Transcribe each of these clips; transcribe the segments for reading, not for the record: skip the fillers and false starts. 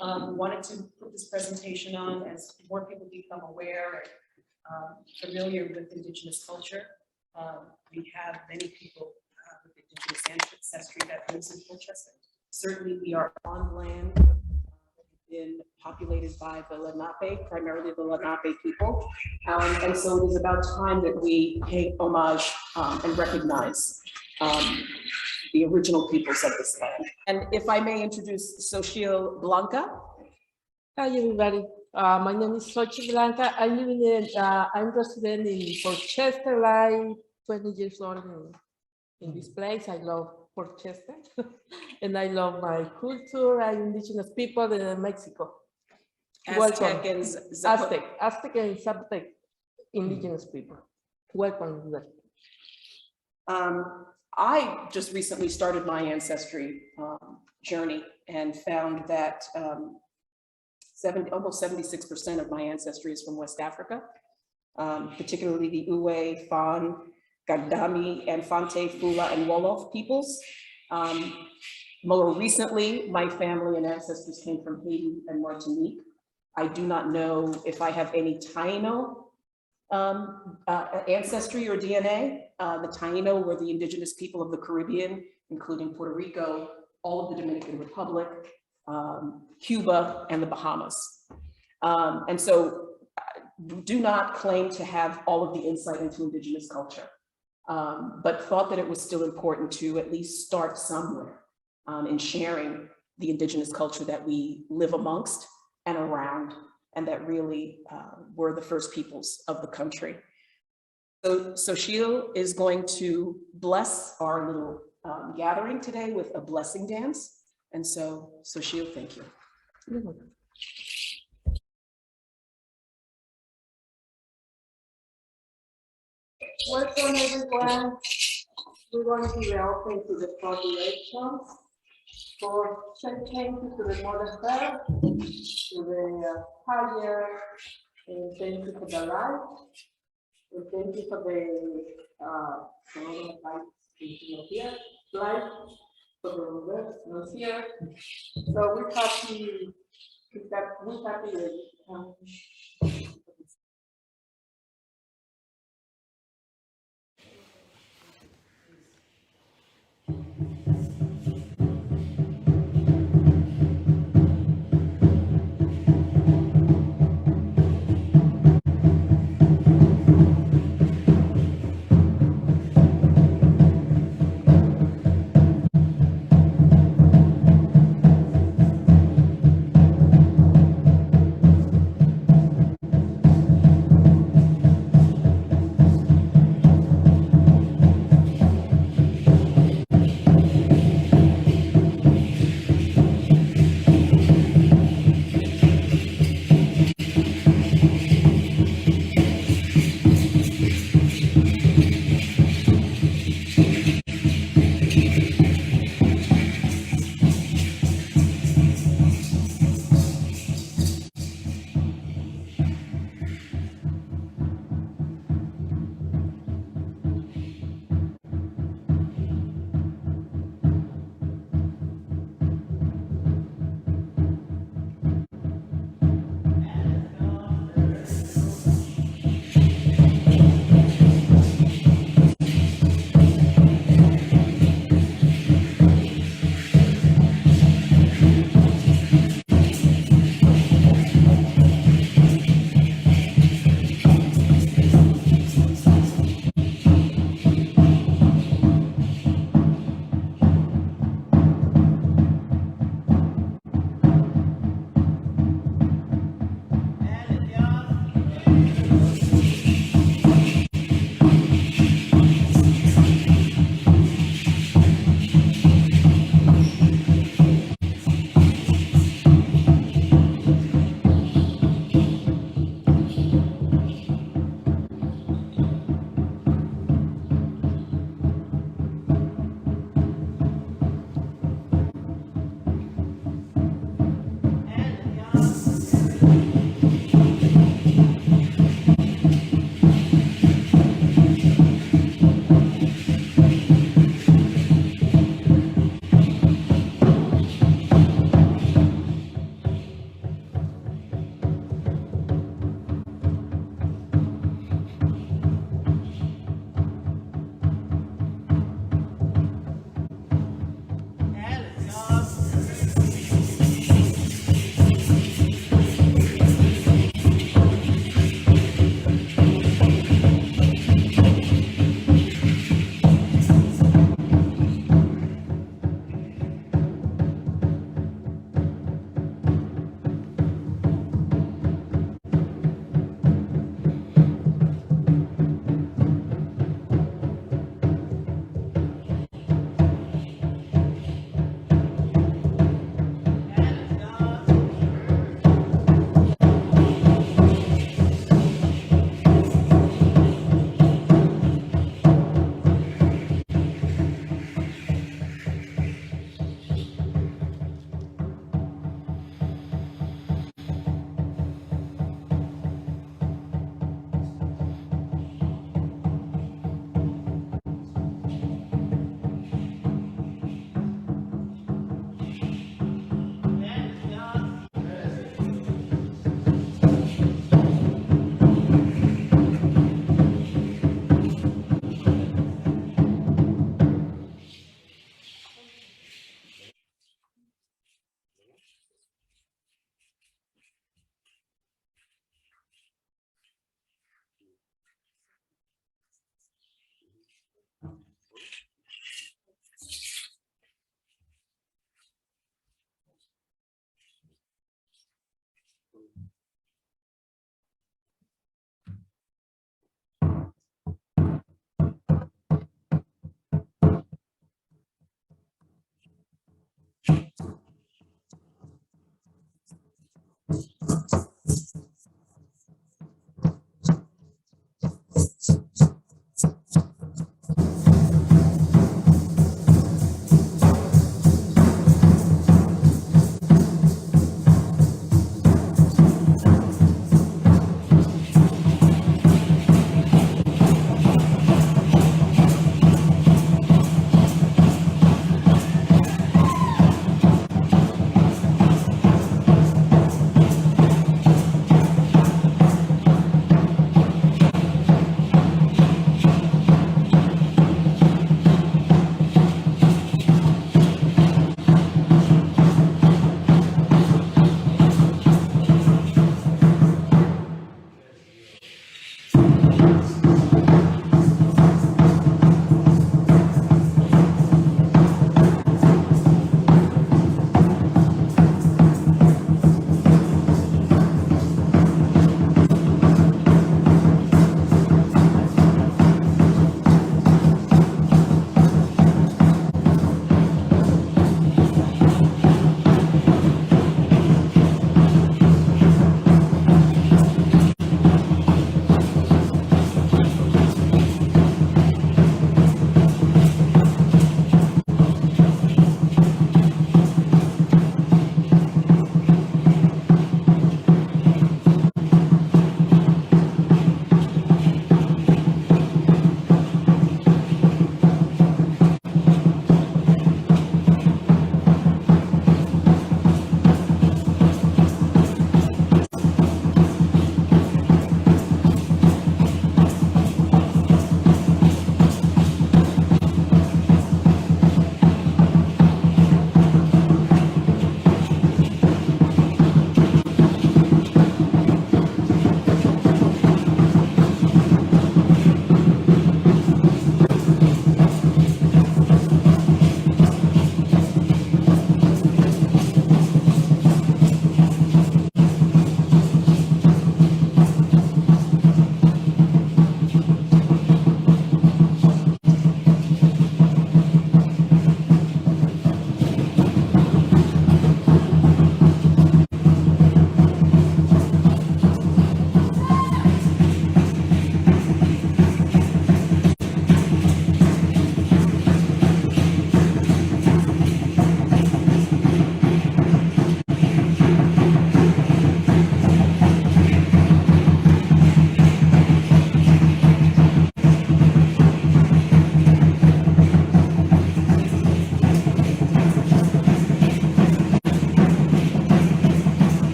Wanted to put this presentation on as more people become aware and familiar with Indigenous culture. We have many people with Indigenous ancestry that lives in Colchester. Certainly we are on land been populated by the Lenape, primarily the Lenape people. And so it is about time that we pay homage and recognize the original peoples of this land. And if I may introduce Xochitl Blanca. Hi everybody, my name is Xochitl Blanca. I'm living in, I'm resident in Portchester, like 20 years old in this place. I love Portchester and I love my culture and Indigenous people in Mexico. Aztec Welcome. and Aztec and Zapotec Indigenous people. Welcome. I just recently started my ancestry journey and found that almost 76% of my ancestry is from West Africa, particularly the Uwe, Fan, Gagdami, and Fante, Fula, and Wolof peoples. More recently, my family and ancestors came from Haiti and Martinique. I do not know if I have any Taino ancestry or DNA. The Taino were the indigenous people of the Caribbean, including Puerto Rico, all of the Dominican Republic, Cuba, and the Bahamas. And so do not claim to have all of the insight into indigenous culture, but thought that it was still important to at least start somewhere in sharing the indigenous culture that we live amongst and around, and that really were the first peoples of the country. So Xochitl is going to bless our little gathering today with a blessing dance. And so, Xochitl, thank you. Welcome everyone. We're going to be open to the populations for thank you to the Mother Earth, to the higher, and thank you for the light, and thank you for the light, for the reverse here. So we're happy that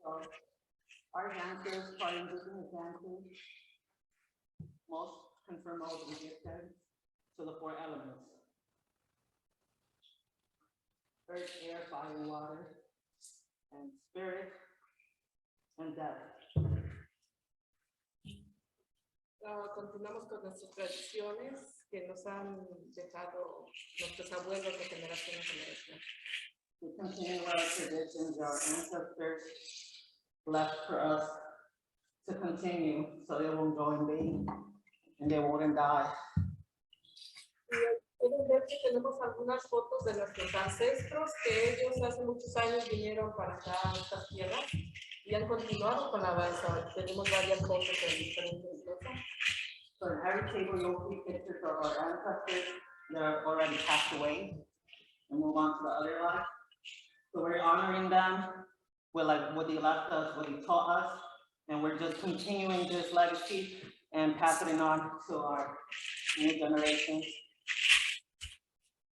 So our dancers, our indigenous dancers, most confirm all the gifted to the four elements: earth, air, fire, and water, and spirit, and death. Continuamos con nuestras tradiciones que nos han dejado nuestros abuelos de generación en generación. We continue our traditions our ancestors left for us to continue so they won't go in vain and they won't die. Pueden ver que tenemos algunas fotos de nuestros ancestros que ellos hace muchos años vinieron para acá a estas tierras y han continuado con la danza. Tenemos varias fotos en diferentes cosas. So in every table you'll see pictures of our ancestors that are already passed away and move on to the other life. So we're honoring them with like what they left us, what they taught us, and we're just continuing this legacy and passing it on to our new generations.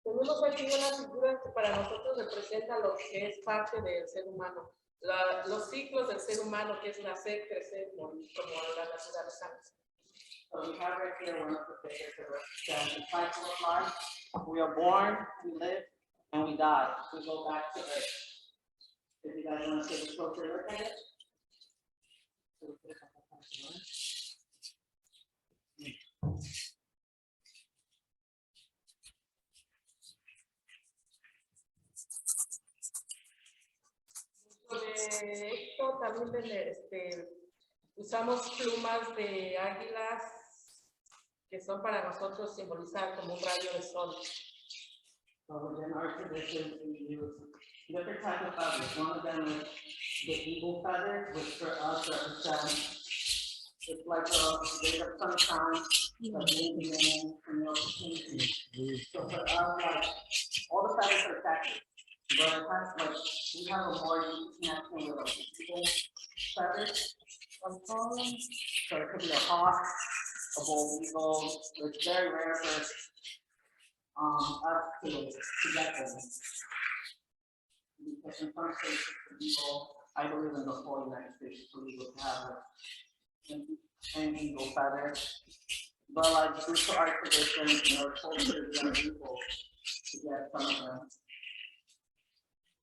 Tenemos aquí una figura que para nosotros representa lo que es parte del ser humano, los ciclos del ser humano, que es nacer, crecer, morir, como la naturaleza. So we have right here one of the figures that represents the cycle of life. We are born, we live, and we die. We go back to earth. If you guys want to take a closer look at it. De esto también usamos plumas de águilas que son para nosotros simbolizar como un rayo de sol. So within our traditions, we use different types of feathers. One of them is the eagle feather, which for us represents it's like a day of sunshine, the beginning from your opportunity. So for us, like all the feathers are sacred. But it has like we have a more connection with like eagle feathers. So it could be a hawk, a bald eagle. It's very rare for us to get them. Because in some states, people, I believe in the whole United States, illegal to have an eagle feather. But like due to our traditions and our culture, we are able to get some of them.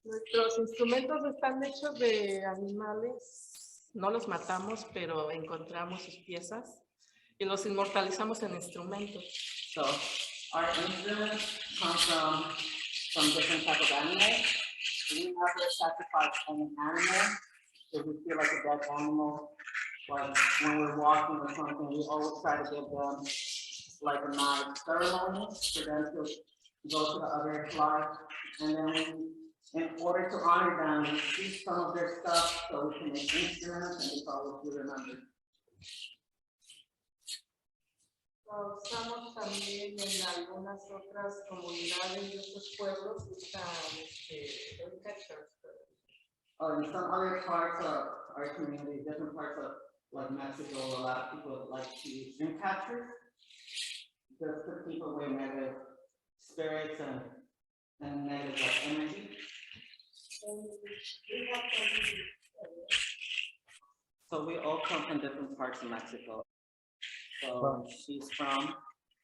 Nuestros instrumentos están hechos de animales, no los matamos, pero encontramos sus piezas y los inmortalizamos en instrumentos. So our instruments come from different types of animals. We never sacrifice any animal. If we feel like a dead animal, like when we're walking or something, we always try to give them like a nice ceremony for them to go to the other life. And then in order to honor them, we keep some of their stuff so we can make instruments and it's always be remembered. Usamos también en algunas otras comunidades de otros pueblos, usan catchers. In some other parts of our community, different parts of like Mexico, a lot of people like to use dream catchers just to keep away negative spirits and negative energy. So we all come from different parts of Mexico. So she's from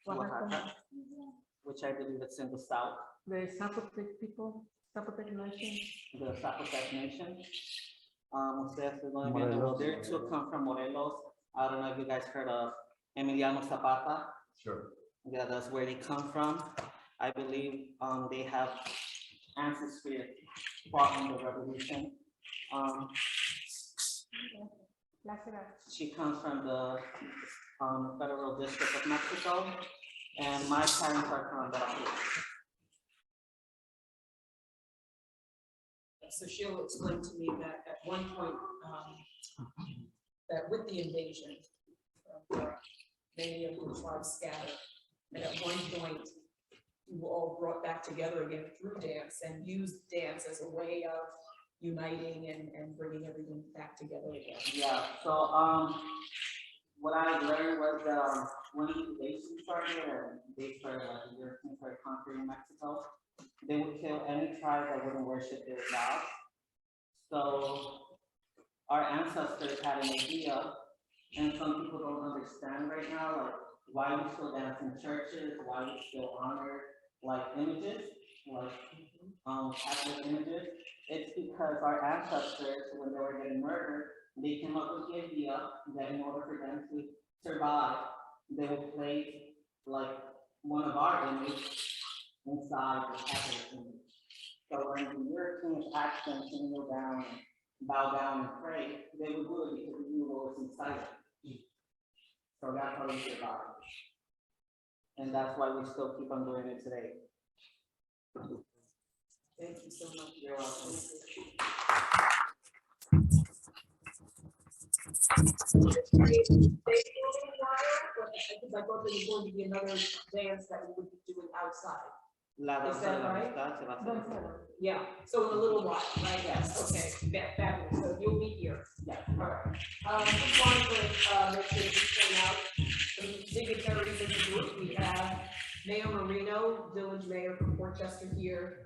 Oaxaca, which I believe it's in the south. The Zapotec people, Zapotec nation. The Zapotec nation. They too come from Morelos. I don't know if you guys heard of Emiliano Zapata. Sure. Yeah, that's where they come from. I believe they have ancestry fought in the revolution. She comes from the Federal District of Mexico, and my parents are from Veracruz. So she'll explain to me that at one point, that with the invasion, many of the tribes scattered, and at one point, we were all brought back together again through dance and used dance as a way of uniting and bringing everything back together again. Yeah, so what I learned was that when the invasion started and they started like the Europeans started conquering Mexico, they would kill any tribe that wouldn't worship their gods. So our ancestors had an idea, and some people don't understand right now, like why we still dance in churches, why we still honor like images, like Catholic images. It's because our ancestors, when they were getting murdered, they came up with the idea that in order for them to survive, they would place like one of our images inside the Catholic image. So when the Europeans asked them to kneel down, bow down and pray, they would do it because they knew what was inside it. So that's how we survive. And that's why we still keep on doing it today. Thank you so much. You're welcome. Because I thought there was going to be another dance that we would be doing outside. Is that right? Yeah, so in a little while, right? Yes, okay, fabulous. So you'll be here. Yeah. All right. Just wanted to make sure you point out the dignitaries of the group. We have Mayor Marino, village mayor from Portchester here,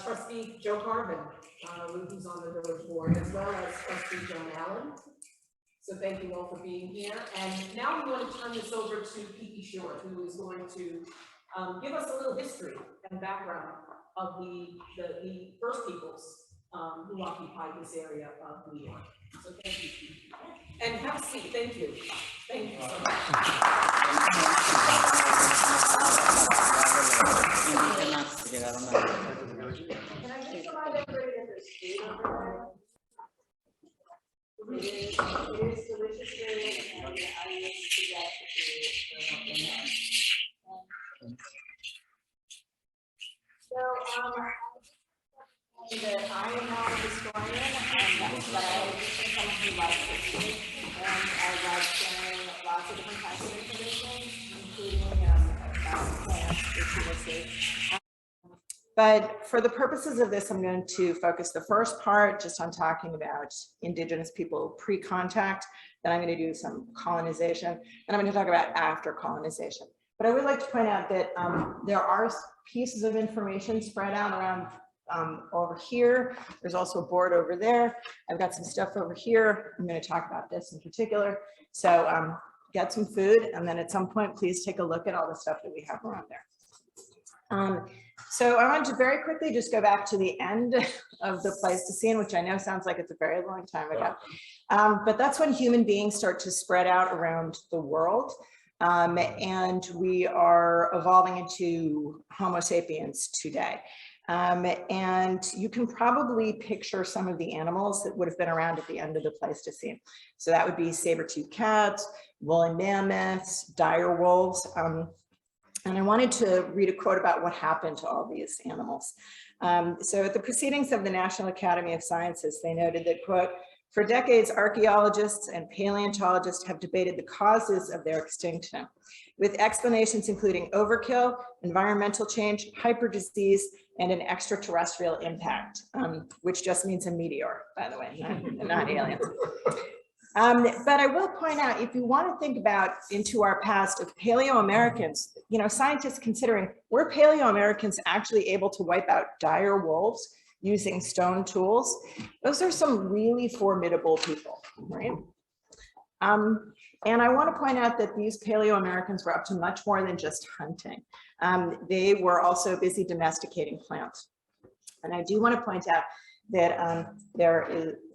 trustee Joe Carvin, who's on the village board, as well as trustee Joan Allen. So thank you all for being here. And now we want to turn this over to Kiki Short, who is going to give us a little history and background of the first peoples who occupied this area of New York. So thank you, Kiki. And have a seat. Thank you. Thank you so much. Can I just remind everybody that there's food over there? It is delicious food, and I will suggest that I am not a historian, but I think someone who likes history, and I like sharing lots of different types of information, including about plants, resources. But for the purposes of this, I'm going to focus the first part just on talking about Indigenous people pre-contact. Then I'm going to do some colonization, and I'm going to talk about after colonization. But I would like to point out that there are pieces of information spread out around over here. There's also a board over there. I've got some stuff over here. I'm going to talk about this in particular. So get some food, and then at some point, please take a look at all the stuff that we have around there. So I want to very quickly just go back to the end of the Pleistocene, which I know sounds like it's a very long time ago. But that's when human beings start to spread out around the world. And we are evolving into Homo sapiens today. And you can probably picture some of the animals that would have been around at the end of the Pleistocene. So that would be saber-toothed cats, woolly mammoths, dire wolves. And I wanted to read a quote about what happened to all these animals. So at the proceedings of the National Academy of Sciences, they noted that, quote, "For decades, archaeologists and paleontologists have debated the causes of their extinction, with explanations including overkill, environmental change, hyperdisease, and an extraterrestrial impact," which just means a meteor, by the way, not aliens. But I will point out, if you want to think about into our past of Paleo-Americans, you know, scientists considering, were Paleo-Americans actually able to wipe out dire wolves using stone tools? Those are some really formidable people, right? And I want to point out that these Paleo-Americans were up to much more than just hunting. They were also busy domesticating plants. And I do want to point out that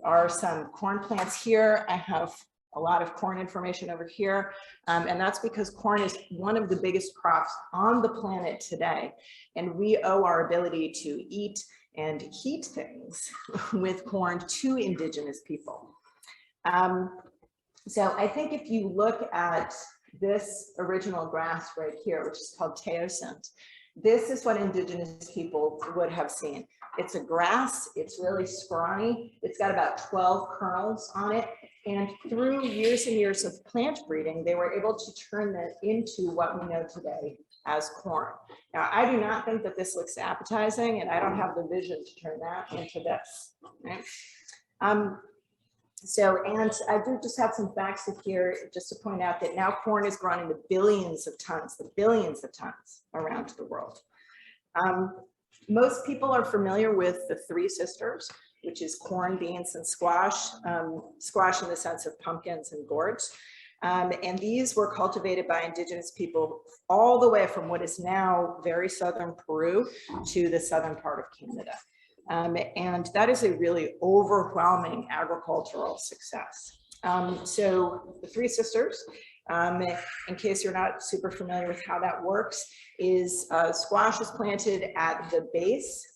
are some corn plants here. I have a lot of corn information over here. And that's because corn is one of the biggest crops on the planet today. And we owe our ability to eat and heat things with corn to Indigenous people. So I think if you look at this original grass right here, which is called teosinte, this is what Indigenous people would have seen. It's a grass, it's really scrawny, it's got about 12 kernels on it, and through years and years of plant breeding, they were able to turn that into what we know today as corn. Now, I do not think that this looks appetizing, and I don't have the vision to turn that into this, right? And I do just have some facts here just to point out that now corn is grown in the billions of tons around the world. Most people are familiar with the three sisters. which is corn, beans, and squash, squash in the sense of pumpkins and gourds. And these were cultivated by indigenous people all the way from what is now very southern Peru to the southern part of Canada. And that is a really overwhelming agricultural success. So the Three Sisters, in case you're not super familiar with how that works, is squash is planted at the base,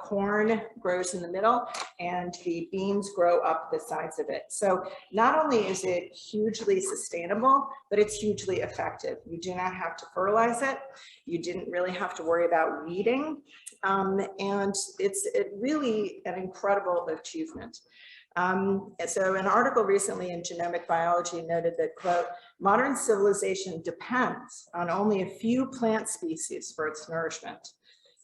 corn grows in the middle, and the beans grow up the sides of it. So not only is it hugely sustainable, but it's hugely effective. You do not have to fertilize it. You didn't really have to worry about weeding. And it's really an incredible achievement. So an article recently in Genomic Biology noted that, quote, modern civilization depends on only a few plant species for its nourishment.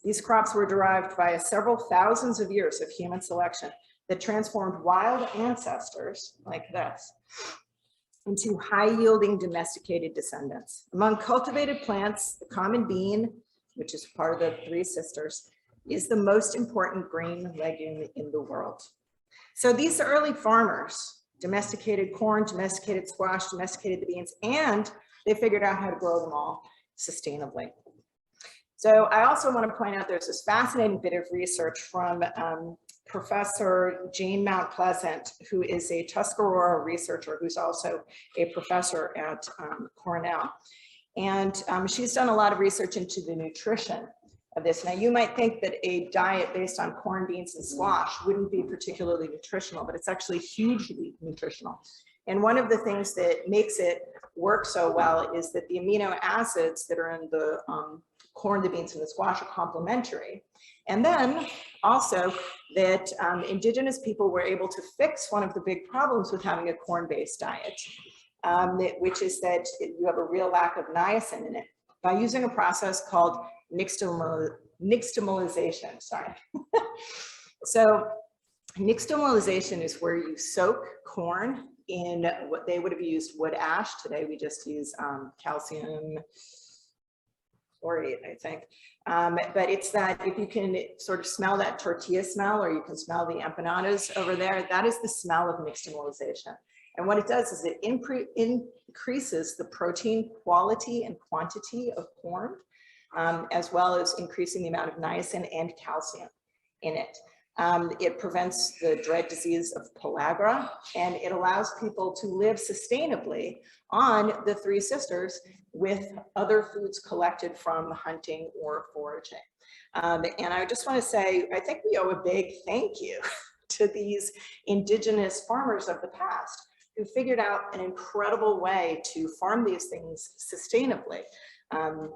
These crops were derived via several thousands of years of human selection that transformed wild ancestors like this into high-yielding domesticated descendants. Among cultivated plants, the common bean, which is part of the Three Sisters, is the most important green legume in the world. So these early farmers domesticated corn, domesticated squash, domesticated the beans, and they figured out how to grow them all sustainably. So I also want to point out there's this fascinating bit of research from Professor Jane Mount Pleasant, who is a Tuscarora researcher who's also a professor at Cornell. And she's done a lot of research into the nutrition of this. Now, you might think that a diet based on corn, beans, and squash wouldn't be particularly nutritional, but it's actually hugely nutritional. And one of the things that makes it work so well is that the amino acids that are in the corn, the beans, and the squash are complementary. And then also that indigenous people were able to fix one of the big problems with having a corn-based diet, which is that you have a real lack of niacin in it by using a process called nixtamalization, sorry. So nixtamalization is where you soak corn in what they would have used wood ash. Today we just use calcium chlorate, I think. But it's that if you can sort of smell that tortilla smell, or you can smell the empanadas over there, that is the smell of nixtamalization. And what it does is it increases the protein quality and quantity of corn, as well as increasing the amount of niacin and calcium in it. It prevents the dread disease of pellagra, and it allows people to live sustainably on the Three Sisters with other foods collected from hunting or foraging. And I just want to say, I think we owe a big thank you to these indigenous farmers of the past who figured out an incredible way to farm these things sustainably.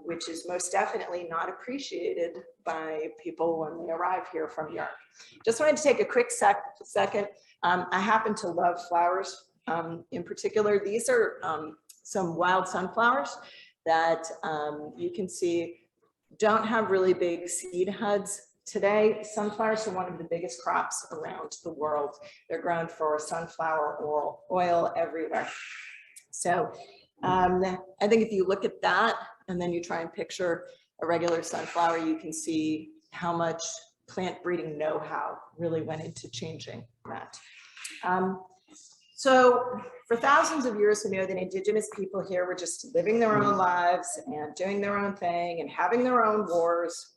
Which is most definitely not appreciated by people when they arrive here from Europe. Just wanted to take a quick second. I happen to love flowers in particular. These are some wild sunflowers that you can see don't have really big seed heads today. Sunflowers are one of the biggest crops around the world. They're grown for sunflower oil everywhere. So I think if you look at that, and then you try and picture a regular sunflower, you can see how much plant breeding know-how really went into changing that. So for thousands of years, we know that indigenous people here were just living their own lives and doing their own thing and having their own wars.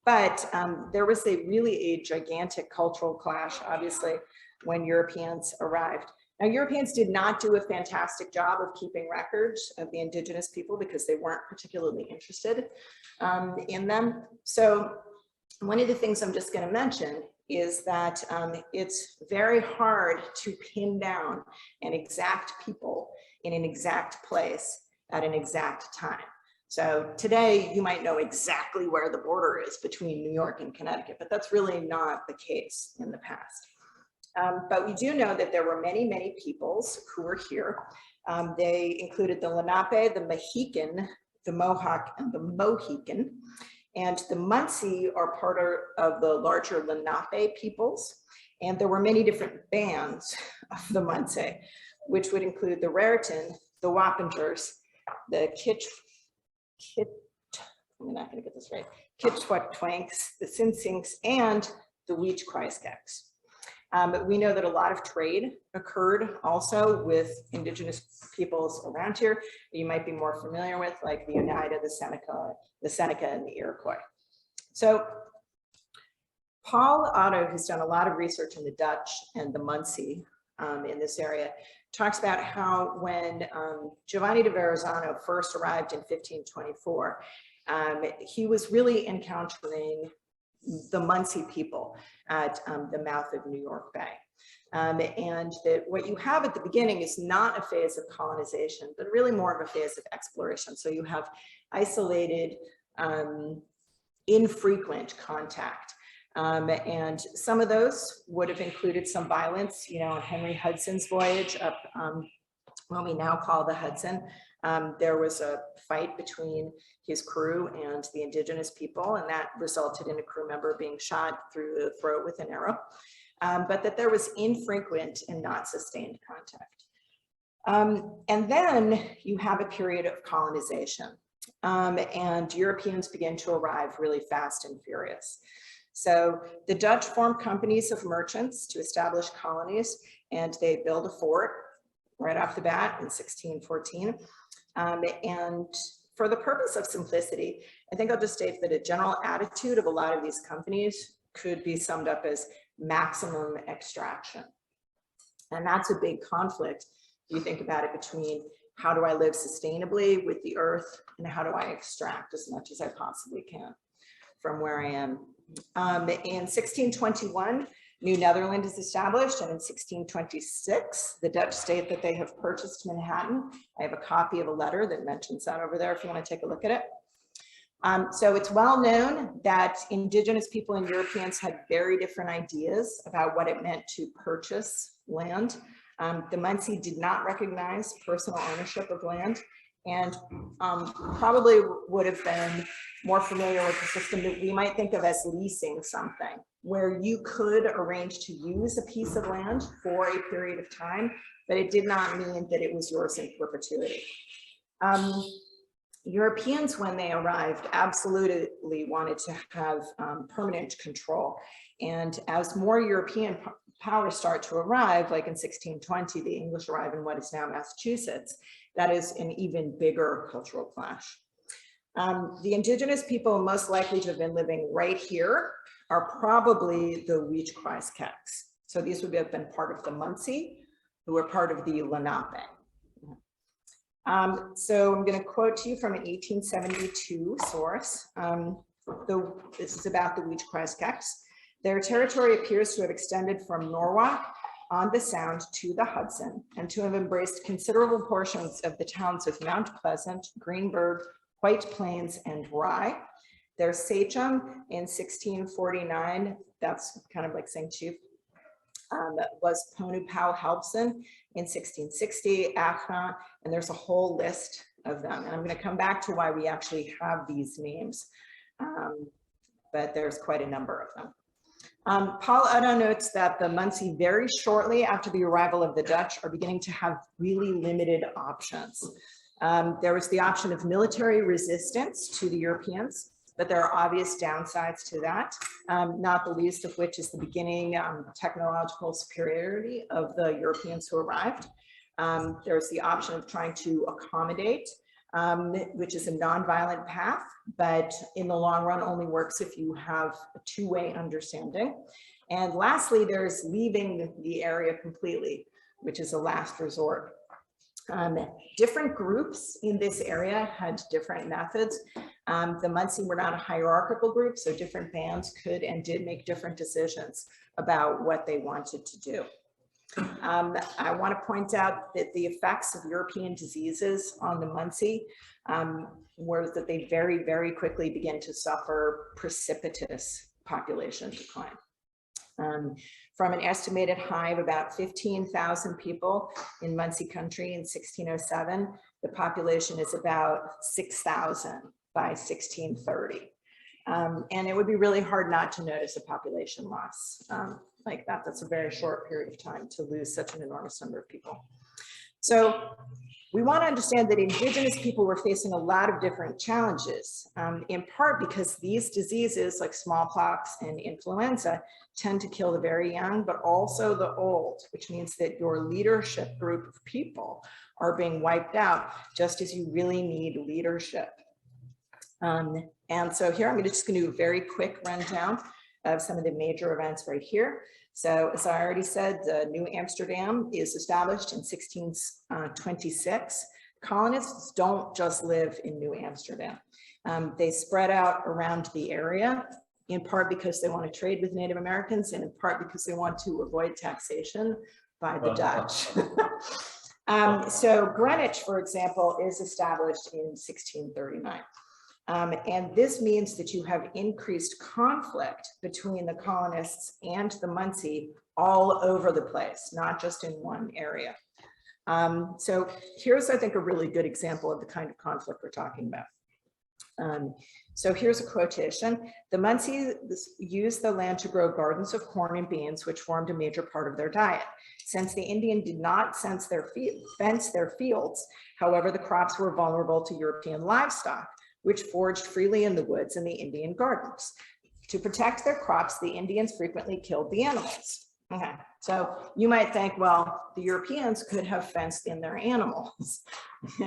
But there was really a gigantic cultural clash, obviously, when Europeans arrived. Now, Europeans did not do a fantastic job of keeping records of the indigenous people because they weren't particularly interested in them. So one of the things I'm just going to mention is that it's very hard to pin down an exact people in an exact place at an exact time. So today you might know exactly where the border is between New York and Connecticut, but that's really not the case in the past. But we do know that there were many, many peoples who were here. They included the Lenape, the Mohican, the Mohawk, and the Mohican. And the Munsee are part of the larger Lenape peoples. And there were many different bands of the Munsee, which would include the Raritan, the Wappingers, the I'm not going to get this right, Kitchwatwanks, the Sinsinks, and the Weech-Kreiskeks. But we know that a lot of trade occurred also with indigenous peoples around here that you might be more familiar with, like the Oneida, the Seneca, and the Iroquois. So Paul Otto, who's done a lot of research in the Dutch and the Munsee in this area, talks about how when Giovanni de Verrazano first arrived in 1524, he was really encountering the Munsee people at the mouth of New York Bay. And that what you have at the beginning is not a phase of colonization, but really more of a phase of exploration. So you have isolated, infrequent contact. And some of those would have included some violence, you know, on Henry Hudson's voyage up what we now call the Hudson. There was a fight between his crew and the indigenous people, and that resulted in a crew member being shot through the throat with an arrow, but that there was infrequent and not sustained contact. And then you have a period of colonization, and Europeans begin to arrive really fast and furious. So the Dutch formed companies of merchants to establish colonies, and they build a fort right off the bat in 1614. And for the purpose of simplicity, I think I'll just state that a general attitude of a lot of these companies could be summed up as maximum extraction. And that's a big conflict, if you think about it, between how do I live sustainably with the earth and how do I extract as much as I possibly can from where I am. In 1621, New Netherland is established, and in 1626, the Dutch state that they have purchased Manhattan. I have a copy of a letter that mentions that over there if you want to take a look at it. So it's well known that indigenous people and Europeans had very different ideas about what it meant to purchase land. The Munsee did not recognize personal ownership of land, and probably would have been more familiar with the system that we might think of as leasing something, where you could arrange to use a piece of land for a period of time, but it did not mean that it was yours in perpetuity. Europeans, when they arrived, absolutely wanted to have permanent control. And as more European powers start to arrive, like in 1620, the English arrive in what is now Massachusetts, that is an even bigger cultural clash. The indigenous people most likely to have been living right here are probably the Weechquaesgecs. So these would have been part of the Munsee, who were part of the Lenape. So I'm going to quote to you from an 1872 source. This is about the Weechquaesgecs. Their territory appears to have extended from Norwalk on the Sound to the Hudson, and to have embraced considerable portions of the towns of Mount Pleasant, Greenberg, White Plains, and Rye. Their sachem in 1649, that's kind of like saying chief, was Ponupau Helpson in 1660, Achna, and there's a whole list of them. And I'm going to come back to why we actually have these names, but there's quite a number of them. Paul Otto notes that the Munsee very shortly after the arrival of the Dutch are beginning to have really limited options. There was the option of military resistance to the Europeans, but there are obvious downsides to that, not the least of which is the beginning technological superiority of the Europeans who arrived. There's the option of trying to accommodate, which is a nonviolent path, but in the long run only works if you have a two-way understanding. And lastly, there's leaving the area completely, which is a last resort. Different groups in this area had different methods. The Munsee were not a hierarchical group, so different bands could and did make different decisions about what they wanted to do. I want to point out that the effects of European diseases on the Munsee were that they very, very quickly began to suffer precipitous population decline. From an estimated high of about 15,000 people in Munsee country in 1607, the population is about 6,000 by 1630. And it would be really hard not to notice a population loss like that. That's a very short period of time to lose such an enormous number of people. So we want to understand that Indigenous people were facing a lot of different challenges, in part because these diseases like smallpox and influenza tend to kill the very young, but also the old, which means that your leadership group of people are being wiped out, just as you really need leadership. And so here I'm just going to do a very quick rundown of some of the major events right here. So as I already said, New Amsterdam is established in 1626. Colonists don't just live in New Amsterdam. They spread out around the area, in part because they want to trade with Native Americans and in part because they want to avoid taxation by the Dutch. So Greenwich, for example, is established in 1639. And this means that you have increased conflict between the colonists and the Munsee all over the place, not just in one area. So here's, I think, a really good example of the kind of conflict we're talking about. So here's a quotation. The Munsee used the land to grow gardens of corn and beans, which formed a major part of their diet. Since the Indian did not fence their fields, however, the crops were vulnerable to European livestock, which foraged freely in the woods and the Indian gardens. To protect their crops, the Indians frequently killed the animals. Okay, so you might think, well, the Europeans could have fenced in their animals,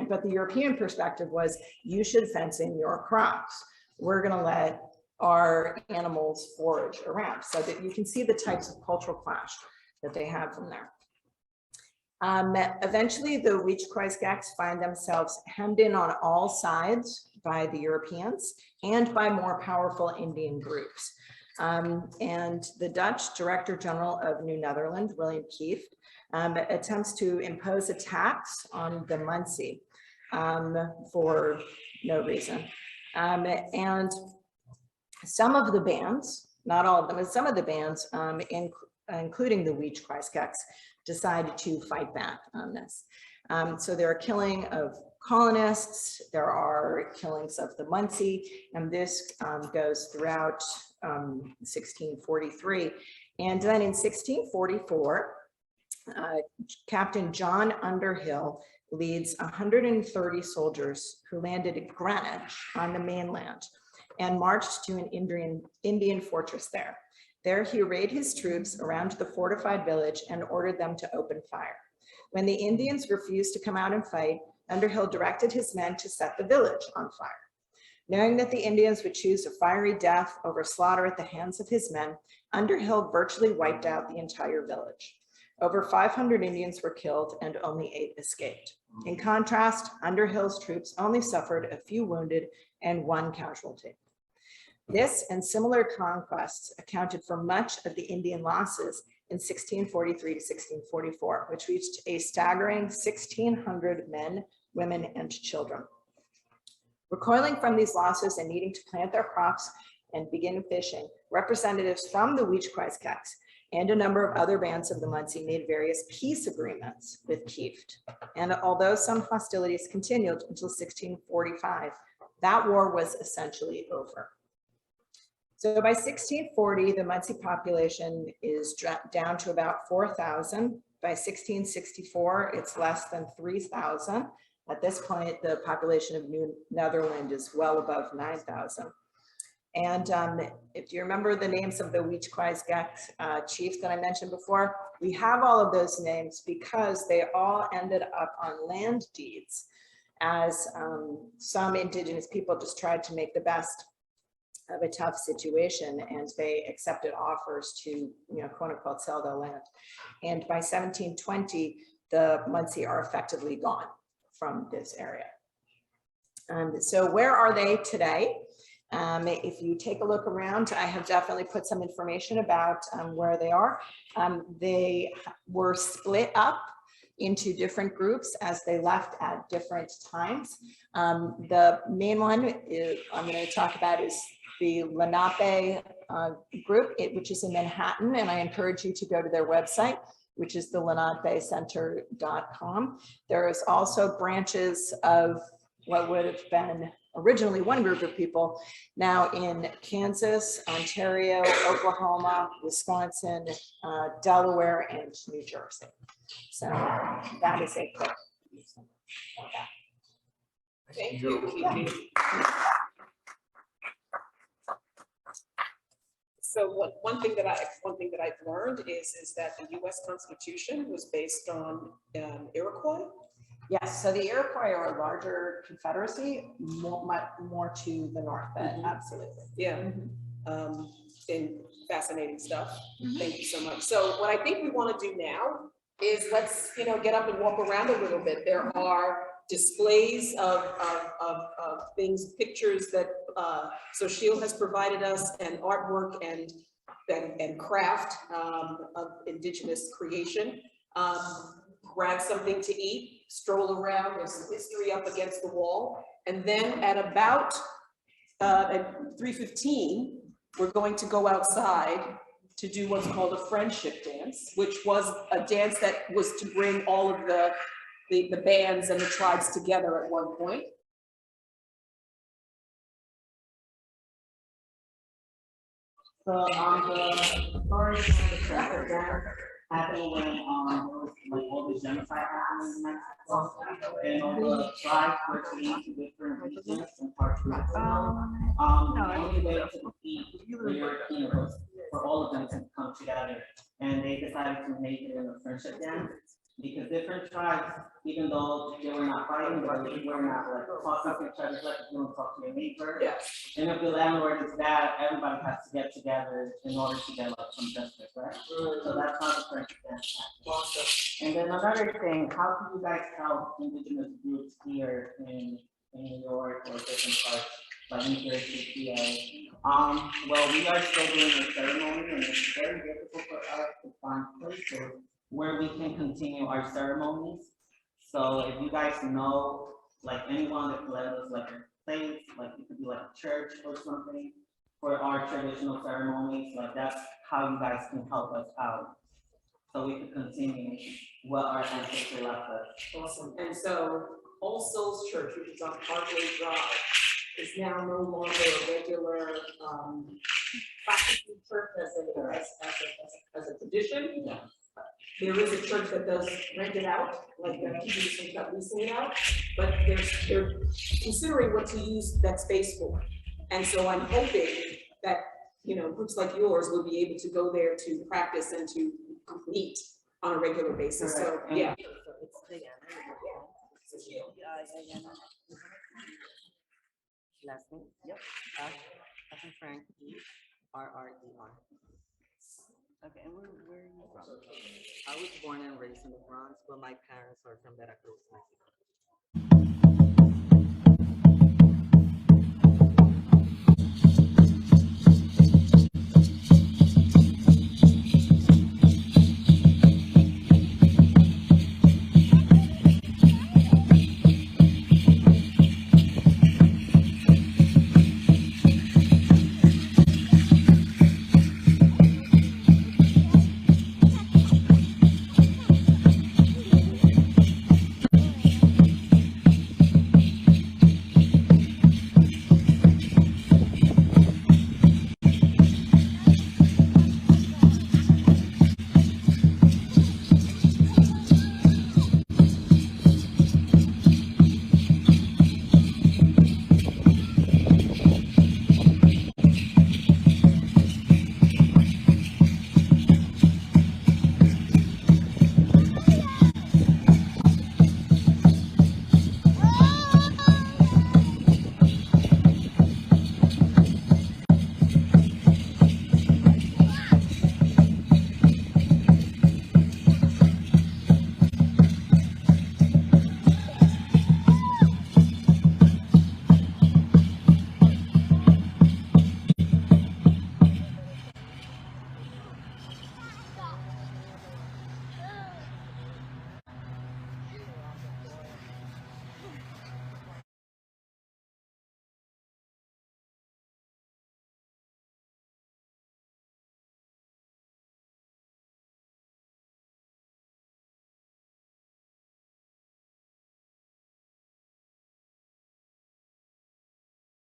but the European perspective was, you should fence in your crops. We're gonna let our animals forage around, so that you can see the types of cultural clash that they have from there. Eventually, the Weechquaesgecs find themselves hemmed in on all sides by the Europeans and by more powerful Indian groups. And the Dutch Director General of New Netherland, William Kieft, attempts to impose a tax on the Munsee for no reason. And some of the bands, not all of them, but some of the bands, including the Weechquaesgecs, decided to fight back on this. So there are killing of colonists, there are killings of the Munsee, and this goes throughout 1643. And then in 1644, Captain John Underhill leads 130 soldiers who landed at Greenwich on the mainland and marched to an Indian fortress there. There he arrayed his troops around the fortified village and ordered them to open fire. When the Indians refused to come out and fight, Underhill directed his men to set the village on fire. Knowing that the Indians would choose a fiery death over slaughter at the hands of his men, Underhill virtually wiped out the entire village. Over 500 Indians were killed and only 8 escaped. In contrast, Underhill's troops only suffered a few wounded and 1 casualty. This and similar conquests accounted for much of the Indian losses in 1643 to 1644, which reached a staggering 1,600 men, women, and children. Recoiling from these losses and needing to plant their crops and begin fishing, representatives from the Weechquaesgecs and a number of other bands of the Munsee made various peace agreements with Kieft. And although some hostilities continued until 1645, that war was essentially over. So by 1640, the Munsee population is down to about 4,000. By 1664, it's less than 3,000. At this point, the population of New Netherland is well above 9,000. And if you remember the names of the Weechquaesgecs chiefs that I mentioned before, we have all of those names because they all ended up on land deeds, as some Indigenous people just tried to make the best of a tough situation, and they accepted offers to, quote unquote, sell their land. And by 1720, the Munsee are effectively gone from this area. So where are they today? If you take a look around, I have definitely put some information about where they are. They were split up into different groups as they left at different times. The main one I'm going to talk about is the Lenape group, which is in Manhattan, and I encourage you to go to their website, which is the lenapecenter.com. There is also branches of what would have been originally one group of people, now in Kansas, Ontario, Oklahoma, Wisconsin, Delaware, and New Jersey. So that is a quick. Thank you, Kiki. So one thing that I've learned is that the U.S. Constitution was based on Iroquois. Yes, so the Iroquois are a larger confederacy, more to the north, but absolutely. Yeah. And fascinating stuff. Thank you so much. So what I think we want to do now is let's, get up and walk around a little bit. There are displays of things, pictures that, so Sheila has provided us, and artwork and craft of Indigenous creation. Grab something to eat, stroll around, there's some history up against the wall. And then at about at 3:15, we're going to go outside to do what's called a friendship dance, which was a dance that was to bring all of the bands and the tribes together at one point. So the story of the traffic jam happened when there was like all the genocide happening in Mexico, and all the tribes were split into different regions and parts of Mexico. The only way to defeat the Europeans was for all of them to come together, and they decided to make it in a friendship dance. Because different tribes, even though they were not fighting, but they were not like talking to each other, like you don't talk to your neighbor. Yeah. And if the landlord is bad, everybody has to get together in order to get like some justice, right? So that's how the friendship dance happens. And then another thing, how can you guys help indigenous groups here in New York or different parts, like New Jersey, PA? Well, we are still doing a ceremony, and it's very difficult for us to find places where we can continue our ceremonies. So if you guys know, like anyone that let us like a place, like it could be like a church or something for our traditional ceremonies, like that's how you guys can help us out. So we can continue what our ancestors left us. Awesome. And so All Souls Church, which is on Parkway Drive, is now no longer a regular practicing church as a tradition. Yeah. There is a church that does rent it out, like people got leasing it out, but they're considering what to use that space for. And so I'm hoping that, groups like yours will be able to go there to practice and to meet on a regular basis. So, yeah. Last name? Yep. F and Frank, E-R-R-E-R. Okay, and where are you from? I was born and raised in the Bronx, but my parents are from Veracruz, Mexico.